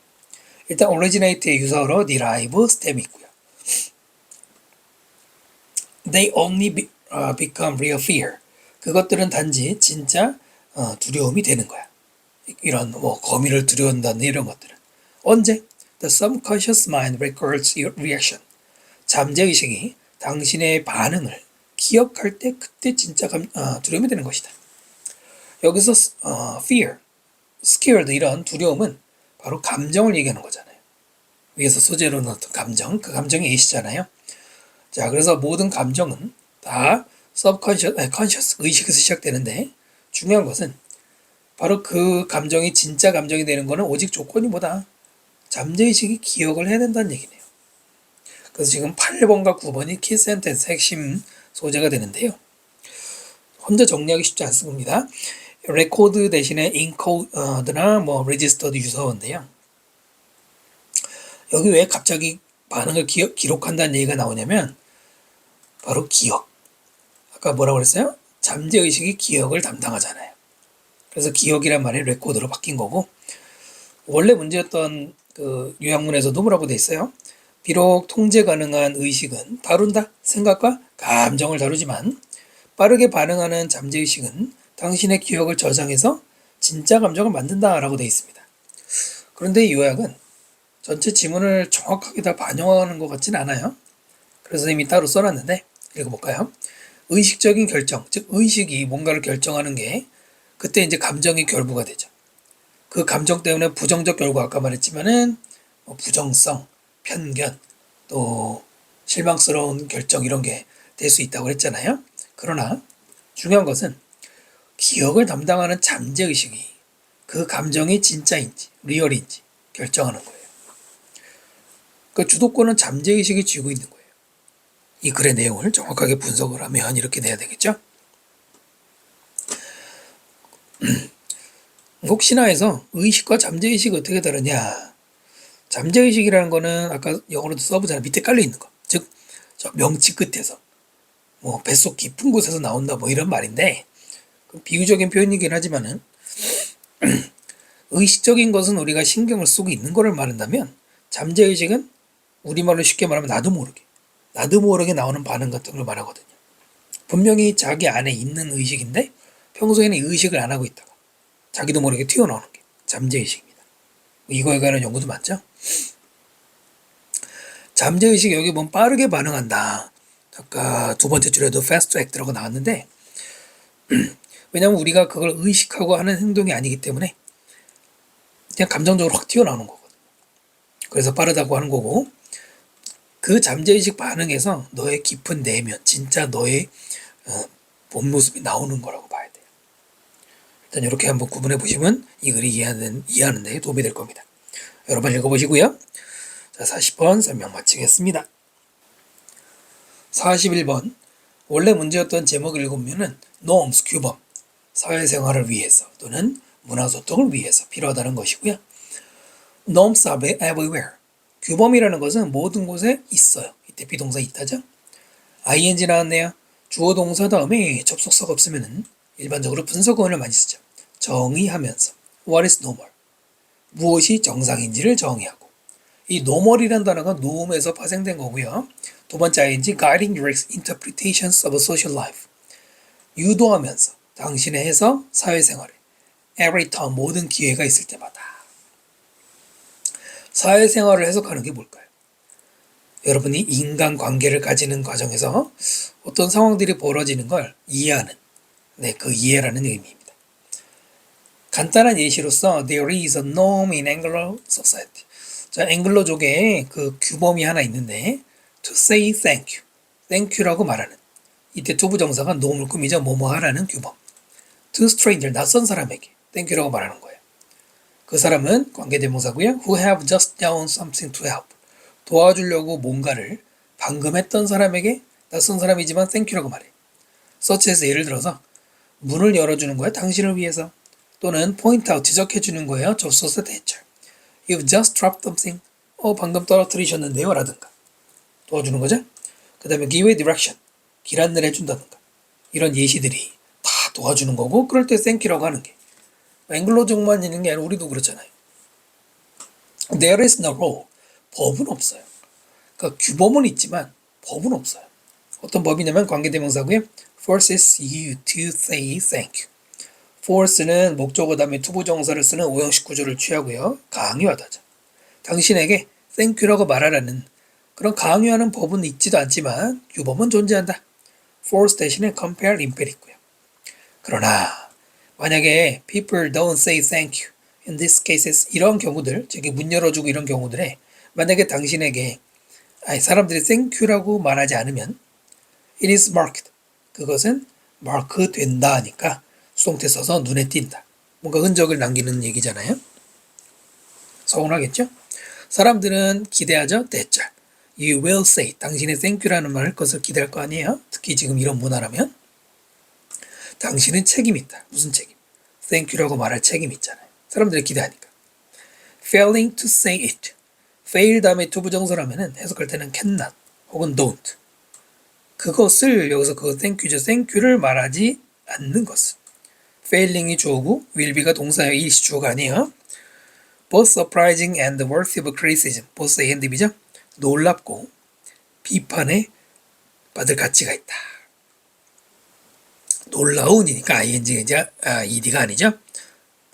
일단 originate의 유사어로 derive, stem 있고요. They only become real fear. 그것들은 단지 진짜 두려움이 되는 거야. 이런 거미를 두려워한다는 이런 것들은. 언제? The subconscious mind records your reaction. 잠재의식이 당신의 반응을 기억할 때 그때 진짜 두려움이 되는 것이다. 여기서 fear, scared 이런 두려움은 바로 감정을 얘기하는 거잖아요. 위에서 소재로 넣었던 감정, 그 감정이 A시잖아요. 자, 그래서 모든 감정은 다 conscious, 의식에서 시작되는데 중요한 것은 바로 그 감정이 진짜 감정이 되는 거는 오직 조건이 뭐다? 잠재의식이 기억을 해야 된다는 얘기네요. 그래서 지금 8번과 9번이 키센텐스 핵심 소재가 되는데요. 혼자 정리하기 쉽지 않습니다. 레코드 대신에 인코드나 레지스터도 유사어인데요. 여기 왜 갑자기 반응을 기록한다는 얘기가 나오냐면 바로 기억. 아까 뭐라고 그랬어요? 잠재의식이 기억을 담당하잖아요. 그래서 기억이란 말이 레코드로 바뀐 거고 원래 문제였던 그 요약문에서도 뭐라고 돼 있어요? 비록 통제 가능한 의식은 다룬다. 생각과 감정을 다루지만 빠르게 반응하는 잠재의식은 당신의 기억을 저장해서 진짜 감정을 만든다라고 돼 있습니다. 그런데 이 요약은 전체 지문을 정확하게 다 반영하는 것 같진 않아요. 그래서 이미 따로 써놨는데 읽어볼까요? 의식적인 결정, 즉 의식이 뭔가를 결정하는 게 그때 이제 감정의 결부가 되죠. 그 감정 때문에 부정적 결과 아까 말했지만은 부정성, 편견, 또 실망스러운 결정 이런 게 될 수 있다고 했잖아요. 그러나 중요한 것은 기억을 담당하는 잠재의식이 그 감정이 진짜인지 리얼인지 결정하는 거예요. 그 주도권은 잠재의식이 쥐고 있는 거예요. 이 글의 내용을 정확하게 분석을 하면 이렇게 돼야 되겠죠? 혹시나해서 의식과 잠재의식이 어떻게 다르냐? 잠재의식이라는 거는 아까 영어로도 써보잖아요. 밑에 깔려 있는 거. 즉, 저 명치 끝에서 뱃속 깊은 곳에서 나온다 이런 말인데 비유적인 표현이긴 하지만은 의식적인 것은 우리가 신경을 쓰고 있는 거를 말한다면 잠재의식은 우리말로 쉽게 말하면 나도 모르게 나오는 반응 같은 걸 말하거든요. 분명히 자기 안에 있는 의식인데 평소에는 의식을 안 하고 있다가 자기도 모르게 튀어나오는 게 잠재의식입니다. 이거에 관한 연구도 많죠. 잠재의식이 여기 보면 빠르게 반응한다. 아까 두 번째 줄에도 fast act라고 나왔는데 왜냐하면 우리가 그걸 의식하고 하는 행동이 아니기 때문에 그냥 감정적으로 확 튀어나오는 거거든요. 그래서 빠르다고 하는 거고 그 잠재의식 반응에서 너의 깊은 내면, 진짜 너의 본 모습이 나오는 거라고 봐야 돼요. 일단 이렇게 한번 구분해 보시면 이 글이 이해하는 데 도움이 될 겁니다. 여러 번 읽어보시고요. 자, 40번 설명 마치겠습니다. 41번 원래 문제였던 제목을 읽으면은 norms, 규범, 사회생활을 위해서 또는 문화소통을 위해서 필요하다는 것이고요. norms are everywhere. 규범이라는 것은 모든 곳에 있어요. 이때 비동사 있다죠. ing 나왔네요. 주어 동사 다음에 접속사가 없으면은 일반적으로 분석어원을 많이 쓰죠. 정의하면서 what is normal? 무엇이 정상인지를 정의하고 이 normal이라는 단어가 노움에서 파생된 거고요. 두 번째 ing guiding your interpretations of social life. 유도하면서 당신의 해석, 사회생활에 every time 모든 기회가 있을 때마다 사회생활을 해석하는 게 뭘까요? 여러분이 인간관계를 가지는 과정에서 어떤 상황들이 벌어지는 걸 이해하는 그 이해라는 의미입니다. 간단한 예시로서 there is a norm in Anglo society. 자, 앵글로족에 그 규범이 하나 있는데 to say thank you, thank you라고 말하는 이때 투부정사가 norm을 꾸미죠. 뭐뭐 하라는 규범. to stranger, 낯선 사람에게 thank you라고 말하는 거예요. 그 사람은 관계대명사고요. who have just done something to help. 도와주려고 뭔가를 방금 했던 사람에게 낯선 사람이지만 thank you라고 말해. such as 예를 들어서 문을 열어주는 거야 당신을 위해서 또는 point out 지적해주는 거예요. 접속사 대절. You've just dropped something. 방금 떨어뜨리셨는데요 라든가 도와주는 거죠. 그 다음에 give a direction. 길 안내를 해준다든가 이런 예시들이 다 도와주는 거고 그럴 때 thank you라고 하는 게 앵글로족만 있는 게 아니라 우리도 그렇잖아요. There is no rule. 법은 없어요. 그러니까 규범은 있지만 법은 없어요. 어떤 법이냐면 관계대명사고요. forces you to say thank you. force는 목적어 다음에 투부정사를 쓰는 오형식 구조를 취하고요. 강요하다죠. 당신에게 thank you라고 말하라는 그런 강요하는 법은 있지도 않지만 규범은 존재한다. force 대신에 compel, impel 있고요. 그러나 만약에 people don't say thank you in these cases 이런 경우들, 저기 문 열어주고 이런 경우들에 만약에 당신에게 사람들이 thank you라고 말하지 않으면 it is marked. 그것은 mark 된다 하니까 수동태 써서 눈에 띈다. 뭔가 흔적을 남기는 얘기잖아요. 서운하겠죠? 사람들은 기대하죠? 대절. You will say. 당신의 thank you라는 말을 것을 기대할 거 아니에요? 특히 지금 이런 문화라면. 당신은 책임이 있다. 무슨 책임? thank you라고 말할 책임이 있잖아요. 사람들이 기대하니까. failing to say it. fail 다음에 투부정사라면 해석할 때는 cannot 혹은 don't. 그것을 여기서 그 thank you죠. thank you를 말하지 않는 것은. failing이 주어고 will be가 동사예요. 이시 주어가 아니에요. both surprising and worthy of criticism. both A and B죠. 놀랍고 비판에 받을 가치가 있다. 놀라운이니까 ing가 ed가 아니죠.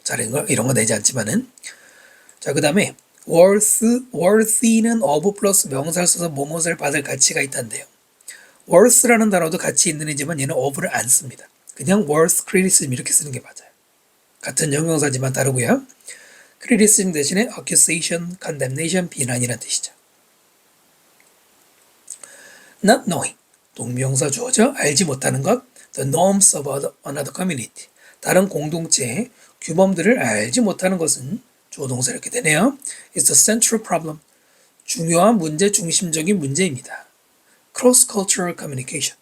잘한 거 이런 거 내지 않지만은 자 그 다음에 worthy는 of 플러스 명사를 써서 뭐뭇을 받을 가치가 있다는데요. worth라는 단어도 가치 있는 이지만 얘는 of를 안 씁니다. 그냥 worth criticism 이렇게 쓰는 게 맞아요. 같은 형용사지만 다르고요. criticism 대신에 accusation, condemnation, 비난이라는 뜻이죠. not knowing, 동명사 주어죠. 알지 못하는 것, the norms of another community, 다른 공동체의 규범들을 알지 못하는 것은 주어 동사 이렇게 되네요. It's a central problem, 중요한 문제, 중심적인 문제입니다. cross-cultural communication,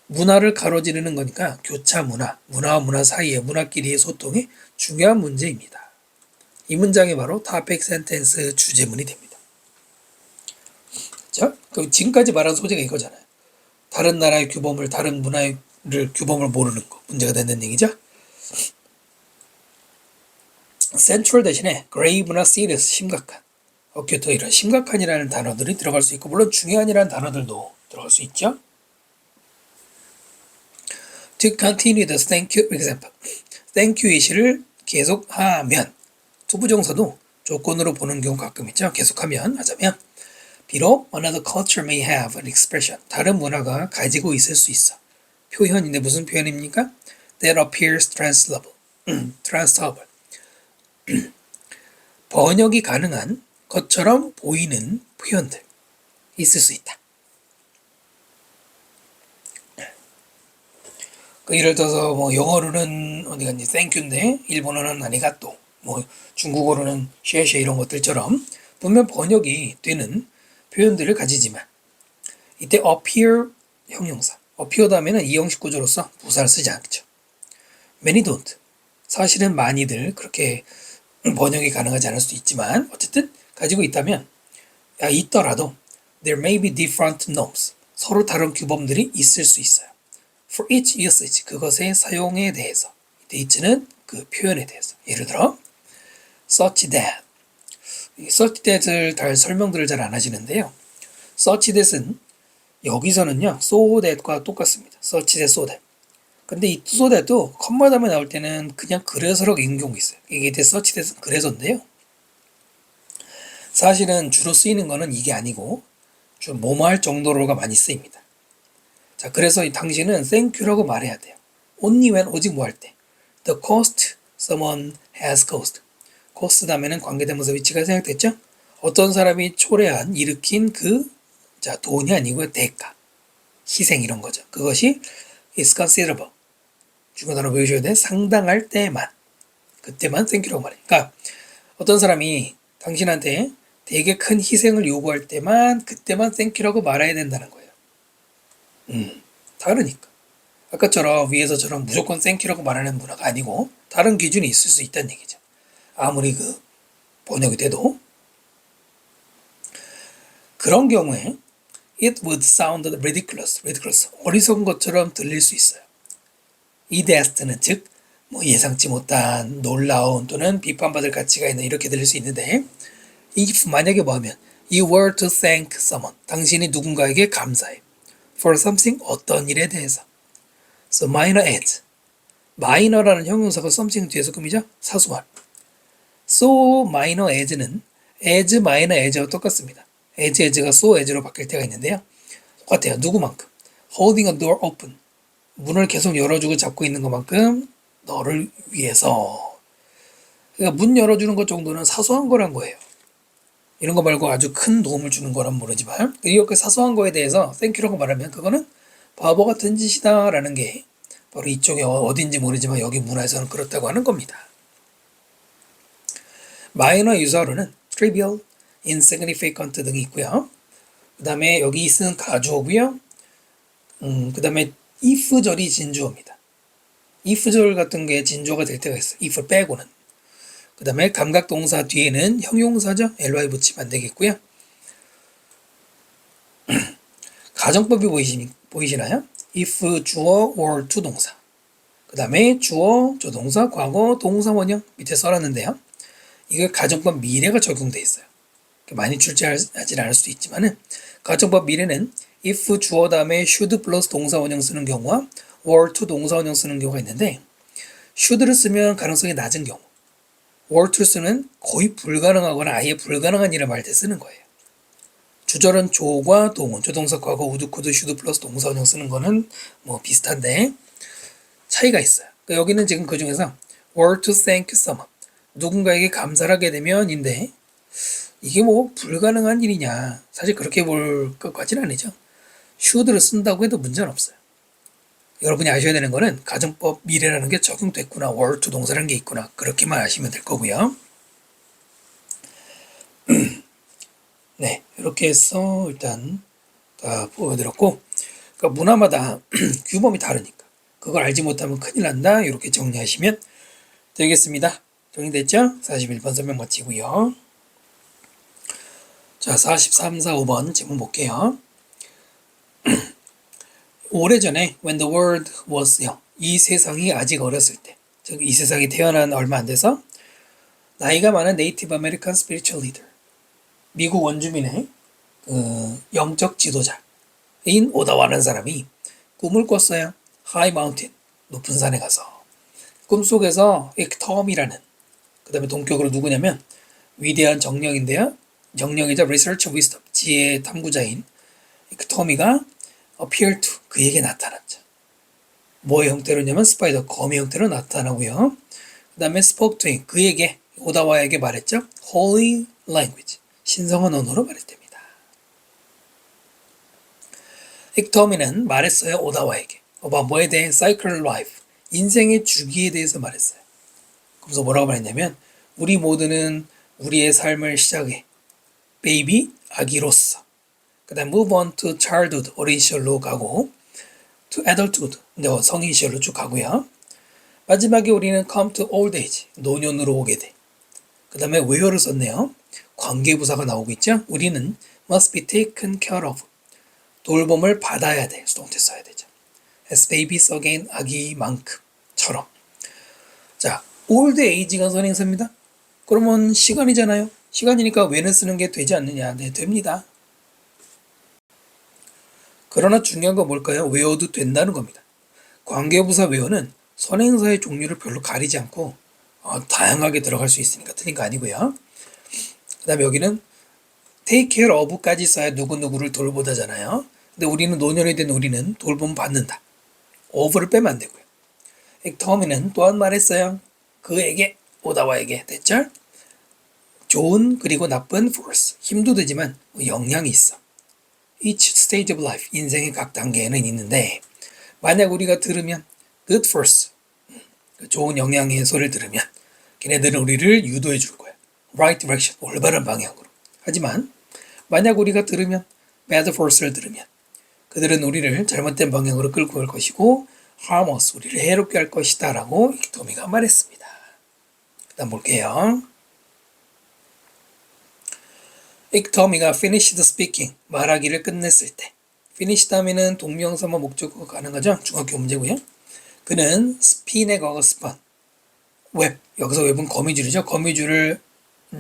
문화를 가로지르는 거니까 교차 문화, 문화와 문화 사이의 문화끼리의 소통이 중요한 문제입니다. 이 문장이 바로 topic sentence 주제문이 됩니다. 자, 지금까지 말한 소재가 이거잖아요. 다른 나라의 규범을, 다른 문화의 규범을 모르는 거 문제가 된다는 얘기죠. central 대신에 grave나 serious, 심각한, acute 이런 심각한이라는 단어들이 들어갈 수 있고 물론 중요한이라는 단어들도 들어갈 수 있죠. To continue the thank you example. thank you 예시를 계속하면 투부정사도 조건으로 보는 경우 가끔 있죠. 계속하면 하자면 비록 another culture may have an expression. 다른 문화가 가지고 있을 수 있어. 표현인데 무슨 표현입니까? That appears translatable. translatable. 번역이 가능한 것처럼 보이는 표현들 있을 수 있다. 그 예를 들어서 뭐 영어로는 어디 갔니 땡큐인데 일본어는 아니가또 뭐 중국어로는 쉐쉐 이런 것들처럼 분명 번역이 되는 표현들을 가지지만 이때 appear 형용사 appear 다음에는 이형식 구조로서 부사를 쓰지 않죠. many don't 사실은 많이들 그렇게 번역이 가능하지 않을 수도 있지만 어쨌든 가지고 있다면 있더라도 there may be different norms 서로 다른 규범들이 있을 수 있어요. For each usage 그것의 사용에 대해서 이때 each는 그 표현에 대해서 예를 들어 such that such that을 다 설명들을 잘 안 하시는데요. such that은 여기서는요 so that과 똑같습니다. such that, so that. 근데 이 so that도 컴마 다음에 나올 때는 그냥 그래서라고 읽는 경우가 있어요. 이게 such that은 그래서인데요. 사실은 주로 쓰이는 거는 이게 아니고 좀 뭐뭐 할 정도로가 많이 쓰입니다. 자, 그래서 이 당신은 thank you라고 말해야 돼요. only when 오직 뭐 할 때. The cost someone has caused. cost 다음에는 관계대명사 위치가 생략됐죠? 어떤 사람이 초래한, 일으킨 자, 돈이 아니고요. 대가, 희생 이런 거죠. 그것이 is considerable. 중요 단어 외우셔야 돼. 상당할 때만. 그때만 thank you라고 말해요. 그러니까 어떤 사람이 당신한테 되게 큰 희생을 요구할 때만 그때만 thank you라고 말해야 된다는 거예요. 다르니까. 아까처럼 위에서처럼 무조건 thank you라고 말하는 문화가 아니고 다른 기준이 있을 수 있다는 얘기죠. 아무리 번역이 돼도 그런 경우에 it would sound ridiculous, 어리석은 것처럼 들릴 수 있어요. 이데스트는 즉 뭐 예상치 못한 놀라운 또는 비판받을 가치가 있는 이렇게 들릴 수 있는데 if 만약에 뭐하면 you were to thank someone 당신이 누군가에게 감사해 for something 어떤 일에 대해서 so minor as minor라는 형용사가 something 뒤에서 끔이죠 사소한 so minor as는 as minor as와 똑같습니다. as가 so as로 바뀔 때가 있는데요. 똑같아요. 누구만큼 holding a door open 문을 계속 열어주고 잡고 있는 것만큼 너를 위해서 그러니까 문 열어주는 것 정도는 사소한 거란 거예요. 이런 거 말고 아주 큰 도움을 주는 거란 모르지만 이렇게 사소한 거에 대해서 땡큐라고 말하면 그거는 바보 같은 짓이다 라는 게 바로 이쪽에 어딘지 모르지만 여기 문화에서는 그렇다고 하는 겁니다. 마이너 유사어로는 trivial, insignificant 등이 있고요. 그 다음에 여기 쓴 가주어고요. 그 다음에 if절이 진주어입니다. if절 같은 게 진주어가 될 때가 있어요. if 빼고는. 그 다음에 감각동사 뒤에는 형용사죠. ly 붙이면 안 되겠고요. 가정법이 보이시나요? if 주어 or to 동사. 그 다음에 주어, 조동사, 과거, 동사 원형 밑에 써놨는데요. 이게 가정법 미래가 적용돼 있어요. 많이 출제하지 않을 수도 있지만은 가정법 미래는 if 주어 다음에 should 플러스 동사 원형 쓰는 경우와 were to 동사 원형 쓰는 경우가 있는데 should를 쓰면 가능성이 낮은 경우 were to 쓰면 거의 불가능하거나 아예 불가능한 일을 말 때 쓰는 거예요. 주절은 조과 동은 조동사 과거 would, could, should 플러스 동사 원형 쓰는 거는 뭐 비슷한데 차이가 있어요. 그러니까 여기는 지금 그 중에서 were to thank someone 누군가에게 감사를 하게 되면인데 이게 뭐 불가능한 일이냐 사실 그렇게 볼 것까지는 아니죠. should를 쓴다고 해도 문제는 없어요. 여러분이 아셔야 되는 거는 가정법 미래라는 게 적용됐구나 were to 동사라는 게 있구나 그렇게만 아시면 될 거고요. 네 이렇게 해서 일단 다 보여드렸고 그러니까 문화마다 규범이 다르니까 그걸 알지 못하면 큰일 난다 이렇게 정리하시면 되겠습니다. 정리됐죠? 41번 설명 마치고요. 자 43, 4, 5번 질문 볼게요. 오래전에 when the world was young 이 세상이 아직 어렸을 때 즉 이 세상이 태어난 얼마 안 돼서 나이가 많은 네이티브 아메리칸 스피리추얼 리더 미국 원주민의 영적 지도자인 오다와라는 사람이 꿈을 꿨어요. 하이 마운틴 높은 산에 가서 꿈속에서 익텀이라는 그 다음에 동격으로 누구냐면 위대한 정령인데요. 정령이자 research wisdom 지혜 탐구자인 익텀이가 appear to 그에게 나타났죠. 뭐의 형태로냐면 스파이더 거미 형태로 나타나고요. 그 다음에 spoke to him 그에게 오다와에게 말했죠. holy language 신성한 언어로 말했답니다. 익터미는 말했어요. 오다와에게 뭐에 대해? Cycle Life. 인생의 주기에 대해서 말했어요. 그래서 뭐라고 말했냐면 우리 모두는 우리의 삶을 시작해 베이비, 아기로서 그 다음 move on to childhood, 어린 시절로 가고 to adulthood, 성인 시절로 쭉 가고요. 마지막에 우리는 come to old age, 노년으로 오게 돼. 그 다음에 where를 썼네요. 관계부사가 나오고 있죠. 우리는 must be taken care of, 돌봄을 받아야 돼. 수동태 써야 되죠. as babies again, 아기만큼처럼. 자, old age가 선행사입니다. 그러면 시간이잖아요. 시간이니까 when을 쓰는 게 되지 않느냐. 네, 됩니다. 그러나 중요한 건 뭘까요? 외워도 된다는 겁니다. 관계부사 외워는 선행사의 종류를 별로 가리지 않고 다양하게 들어갈 수 있으니까 틀린 거 아니고요. 그 다음에 여기는 take care of까지 써야 누구누구를 돌보다잖아요. 근데 우리는 노년이 된 우리는 돌봄 받는다. of를 빼면 안 되고요. 터미는 또한 말했어요. 그에게, 오다와에게. 됐죠? 좋은 그리고 나쁜 force. 힘도 되지만 영향이 있어. Each stage of life. 인생의 각 단계에는 있는데 만약 우리가 들으면 good force. 좋은 영향의 소리를 들으면 걔네들은 우리를 유도해 줄 거야. right direction. 올바른 방향으로. 하지만 만약 우리가 들으면 bad force를 들으면 그들은 우리를 잘못된 방향으로 끌고 갈 것이고 harm us, 우리를 해롭게 할 것이다 라고 토미가 말했습니다. 그 다음 볼게요. 토미가 finished speaking, 말하기를 끝냈을 때 finish 다음에는 동명사만 목적어가 가능하죠. 중학교 문제고요. 그는 스핀의 과거 스펀, 웹, 여기서 웹은 거미줄이죠. 거미줄을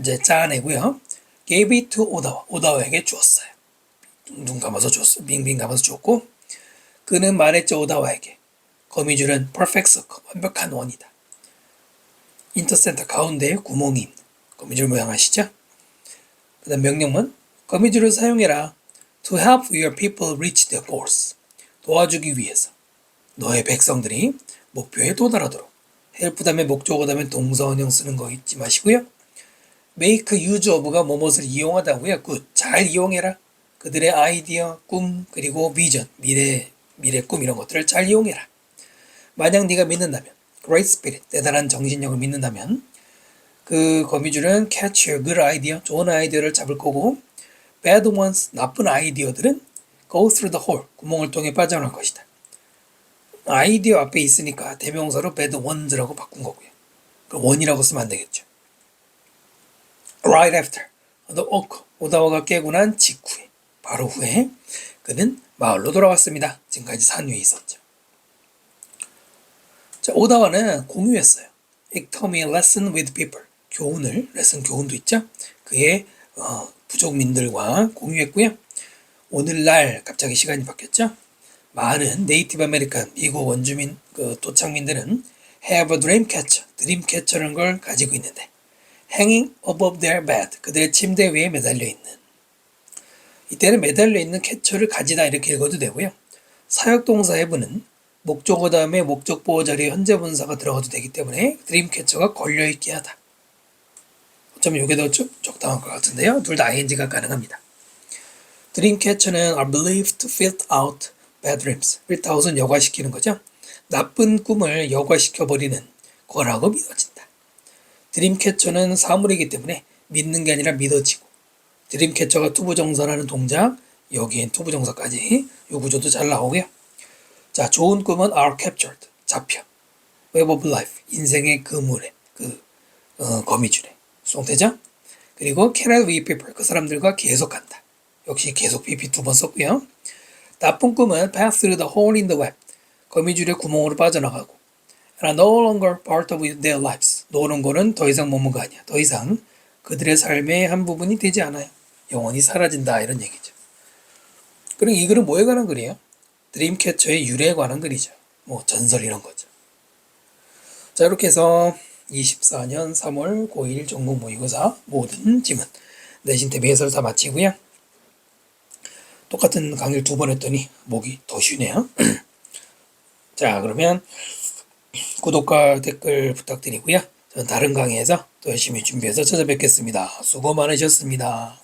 이제 짜내고요. gave it to 오다와, 오다와에게 주었어요. 눈 감아서 줬어. 빙빙 감아서 줬고 그는 말했죠. 오다와에게 거미줄은 perfect circle, 완벽한 원이다. 인터센터 가운데에 구멍이 있는 거미줄 모양 아시죠? 그 다음 명령문 거미줄을 사용해라. To help your people reach their goals. 도와주기 위해서 너의 백성들이 목표에 도달하도록. help 다음에 목적어 다음에 동사원형 쓰는 거 잊지 마시고요. make use of가 뭐뭇을 이용하다고요. good, 잘 이용해라. 그들의 아이디어, 꿈, 그리고 비전, 미래 꿈 이런 것들을 잘 이용해라. 만약 네가 믿는다면 great spirit, 대단한 정신력을 믿는다면 그 거미줄은 catch your good idea, 좋은 아이디어를 잡을 거고 bad ones, 나쁜 아이디어들은 go through the hole, 구멍을 통해 빠져나갈 것이다. 아이디어 앞에 있으니까 대명사로 bad ones라고 바꾼 거고요. 그럼 원이라고 쓰면 안 되겠죠. Right after the oak, 오다와가 깨고 난 직후에, 바로 후에 그는 마을로 돌아왔습니다. 지금까지 산 위에 있었죠. 자, 오다와는 공유했어요. Tomy lesson with people, 교훈을, 레슨 교훈도 있죠. 그의 부족민들과 공유했고요. 오늘날 갑자기 시간이 바뀌었죠. 많은 네이티브 아메리칸, 미국 원주민 토착민들은 have a dream catcher, 드림 캐쳐라는 걸 가지고 있는데 hanging above their bed, 그들의 침대 위에 매달려 있는, 이때는 매달려 있는 캐쳐를 가지다 이렇게 읽어도 되고요. 사역동사의 분은 목적어 다음에 목적보호 자리에 현재 분사가 들어가도 되기 때문에 드림 캐쳐가 걸려있게 하다. 어쩌면 이게 더 적당한 것 같은데요. 둘 다 ing가 가능합니다. 드림 캐쳐는 are believed to filter out bad dreams. filter out은 여과시키는 거죠. 나쁜 꿈을 여과시켜버리는 거라고 믿어진다. 드림 캐쳐는 사물이기 때문에 믿는 게 아니라 믿어지고, 드림 캐쳐가 투부정사라는 동작, 여기엔 투부정사까지 이 구조도 잘 나오고요. 자, 좋은 꿈은 are captured, 잡혀. web of life, 인생의 그물에, 거미줄에, 수동태죠. 그리고 cannot with people, 그 사람들과 계속한다. 역시 계속 pp 두 번 썼고요. 나쁜 꿈은 pass through the hole in the web, 거미줄의 구멍으로 빠져나가고, and are no longer part of their lives, 노는 거는 더 이상 머무가 아니야. 더 이상 그들의 삶의 한 부분이 되지 않아요. 영원히 사라진다 이런 얘기죠. 그럼 이 글은 뭐에 관한 글이에요? 드림캐쳐의 유래에 관한 글이죠. 뭐 전설 이런 거죠. 자, 이렇게 해서 24년 3월 고1 전국 모의고사 모든 지문 내신 대비 해설 다 마치고요. 똑같은 강의를 두 번 했더니 목이 더 쉬네요. 자, 그러면 구독과 댓글 부탁드리고요. 저는 다른 강의에서 또 열심히 준비해서 찾아뵙겠습니다. 수고 많으셨습니다.